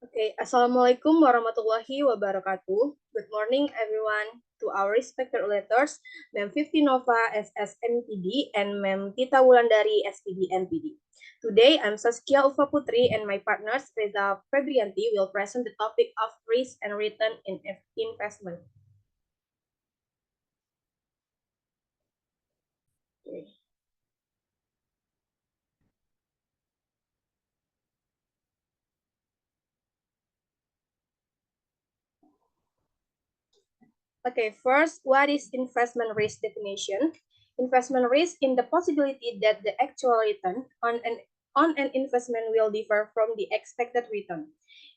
Okay, Assalamualaikum warahmatullahi wabarakatuh. Good morning, everyone. To our respected letters, Mem 50 Nova SSNPD and Mem Tita Wulandari SPD NPD. Today, I'm Saskia Ufa Putri and my partners Reza Febrianti will present the topic of risk and return in investment. Okay. Okay, first, what is investment risk definition? Investment risk in the possibility that the actual return on an investment will differ from the expected return.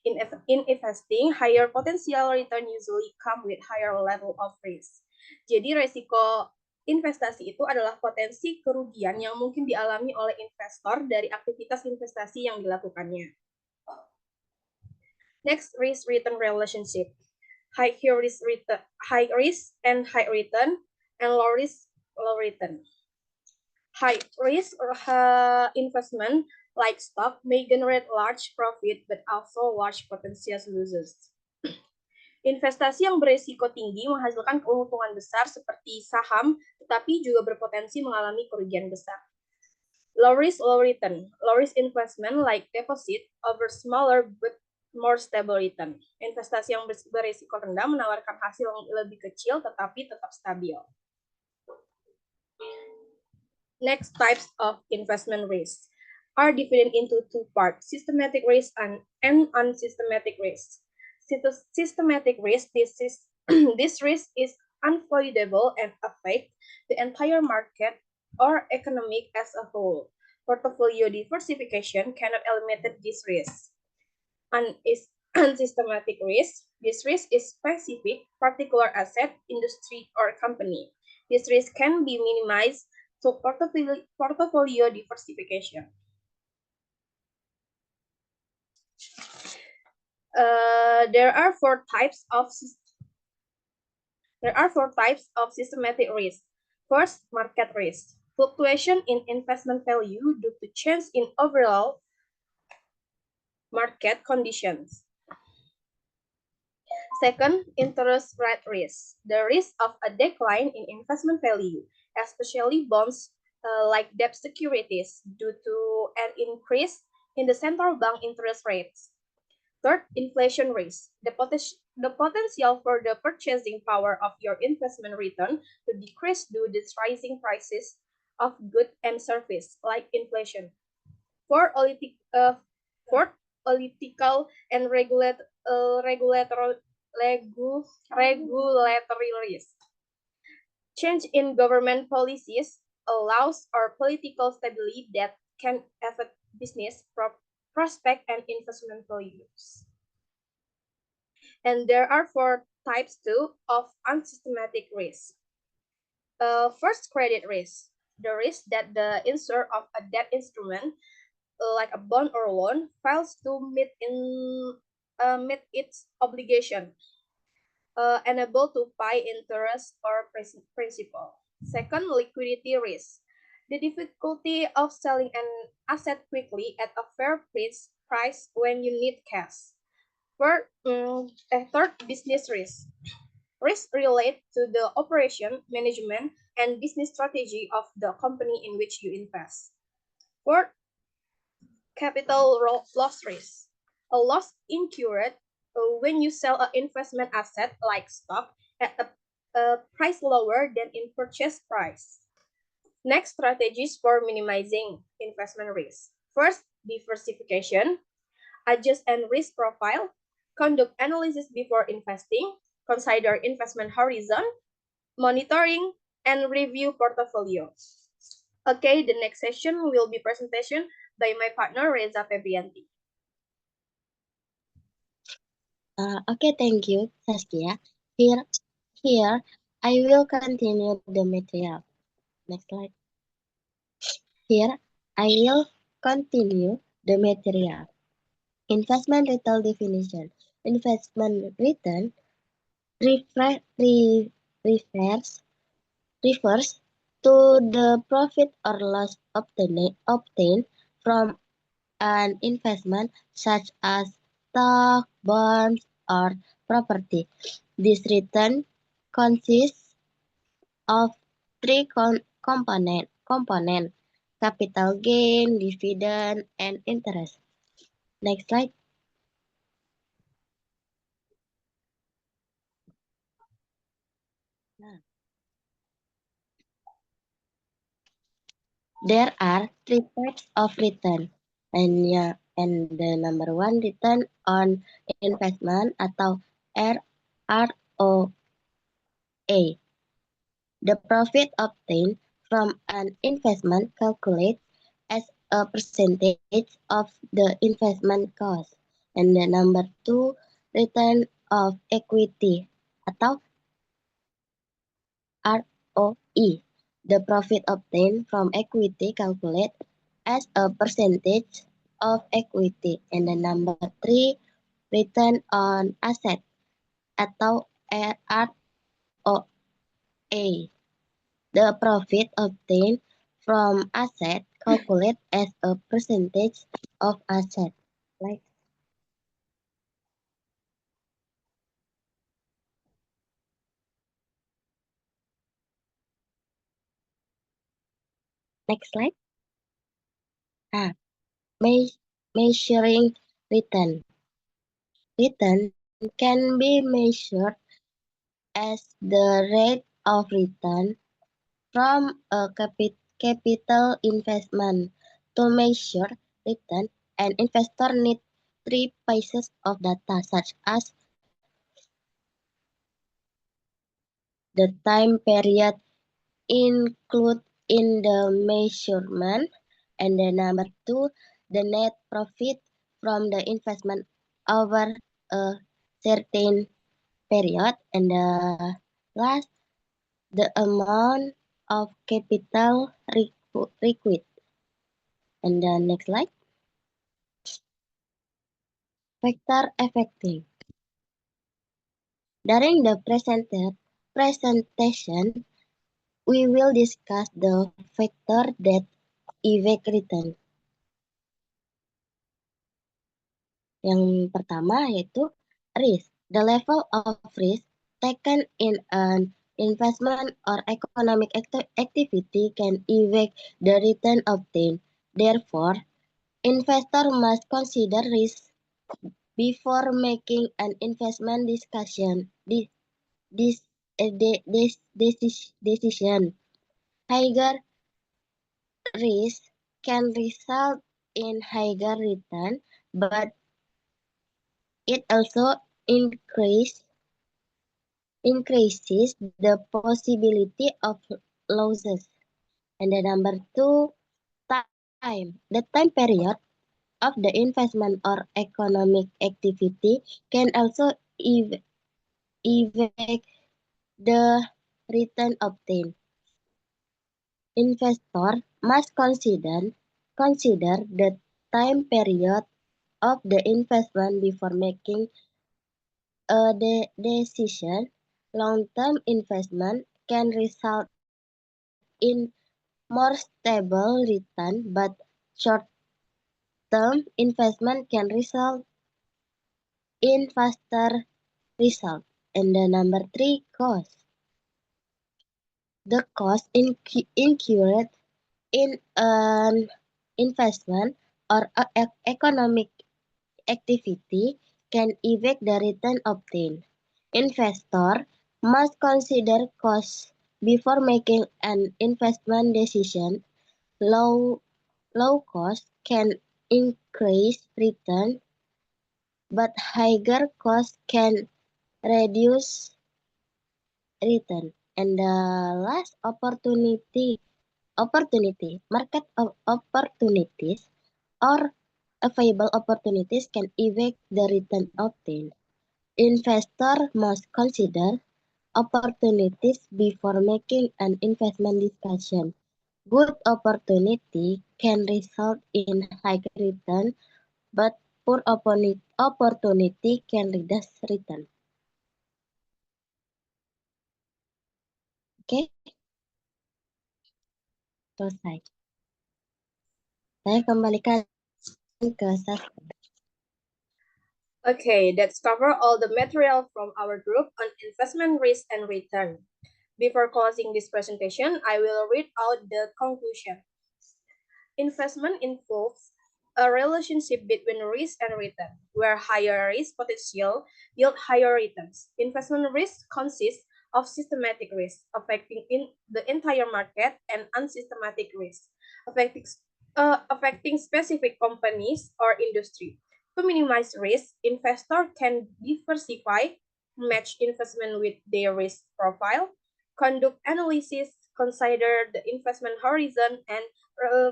In investing, higher potential return usually come with higher level of risk. Jadi resiko investasi itu adalah potensi kerugian yang mungkin dialami oleh investor dari aktivitas investasi yang dilakukannya. Next, risk return relationship. High risk and high return, and low risk, low return. High risk investment like stock may generate large profit but also large potential losses. Investasi yang berisiko tinggi menghasilkan keuntungan besar seperti saham, tetapi juga berpotensi mengalami kerugian besar. Low risk, low return. Low risk investment like deposit over smaller but more stable return. Investasi yang berisiko rendah menawarkan hasil yang lebih kecil tetapi tetap stabil. Next types of investment risk are divided into two parts, systematic risk and unsystematic risk. Systematic risk, this risk is unavoidable and affect the entire market or economic as a whole. Portfolio diversification cannot eliminate this risk. Unsystematic risk, this risk is specific, particular asset, industry, or company. This risk can be minimized through portfolio diversification. There are four types of systematic risk. First, market risk. Fluctuation in investment value due to change in overall market conditions. Second, interest rate risk. The risk of a decline in investment value, especially bonds like debt securities due to an increase in the central bank interest rates. Third, inflation risk. The potential for the purchasing power of your investment return to decrease due to rising prices of goods and service, like inflation. Fourth, political and regulatory risk. Change in government policies allows or political stability that can affect business prospect and investment values. And there are four types too of unsystematic risk. First, credit risk. The risk that the issuer of a debt instrument, like a bond or loan, fails to meet its obligation, unable to pay interest or principal. Second, liquidity risk. The difficulty of selling an asset quickly at a fair price when you need cash. Third, business risk. Risk relate to the operation, management, and business strategy of the company in which you invest. Fourth, capital loss risk. A loss incurred when you sell an investment asset like stock at a price lower than in purchase price. Next, strategies for minimizing investment risk. First, diversification. Adjust and risk profile. Conduct analysis before investing. Consider investment horizon. Monitoring and review portfolio. Okay, the next session will be presentation by my partner Reza Febrianti. Okay, thank you, Saskia. Here, I will continue the material. Next slide. Here, I will continue the material. Investment return definition. Investment return refers to the profit or loss obtained from an investment such as stock, bonds, or property. This return consists of three component: capital gain, dividend, and interest. Next slide. There are three types of return, and the number one, return on investment atau ROA. The profit obtained from an investment calculated as a percentage of the investment cost. And the number two, return of equity atau ROE. The profit obtained from equity calculated as a percentage of equity. And the number three, return on asset atau ROA. The profit obtained from asset calculated as a percentage of asset. Like next slide. Ah, measuring return. Return can be measured as the rate of return from a capital investment. To measure return, an investor needs three pieces of data, such as the time period included in the measurement, and the number two, the net profit from the investment over a certain period, and the last, the amount of capital required. And the next slide, factor affecting. During the presentation, we will discuss the factor that affect return. Yang pertama yaitu risk. The level of risk taken in an investment or economic activity can affect the return obtained. Therefore, investor must consider risk before making an investment decision. Higher risk can result in higher return, but it also increases the possibility of losses. And the number two, time. The time period of the investment or economic activity can also affect the return obtained. Investor must consider the time period of the investment before making a decision. Long-term investment can result in more stable return, but short-term investment can result in faster result. And the number three, cost. The cost incurred in an investment or economic activity can affect the return obtained. Investor must consider costs before making an investment decision. Low cost can increase return, but higher cost can reduce return. And the last, market opportunities or available opportunities can affect the return obtained. Investor must consider opportunities before making an investment decision. Good opportunity can result in high return, but poor opportunity can reduce return. Oke, selesai. Saya kembalikan ke Sas. Okay, that's cover all the material from our group on investment risk and return. Before closing this presentation, I will read out the conclusion. Investment involves a relationship between risk and return, where higher risk potential yield higher returns. Investment risk consists of systematic risk affecting the entire market and unsystematic risk affecting specific companies or industry. To minimize risk, investor can diversify, match investment with their risk profile, conduct analysis, consider the investment horizon, and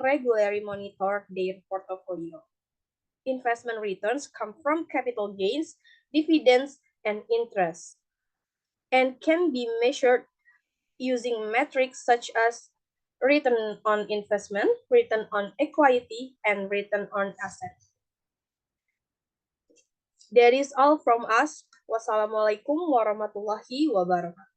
regularly monitor their portfolio. Investment returns come from capital gains, dividends, and interest, and can be measured using metrics such as return on investment, return on equity, and return on assets. That is all from us. Wassalamualaikum warahmatullahi wabarakatuh.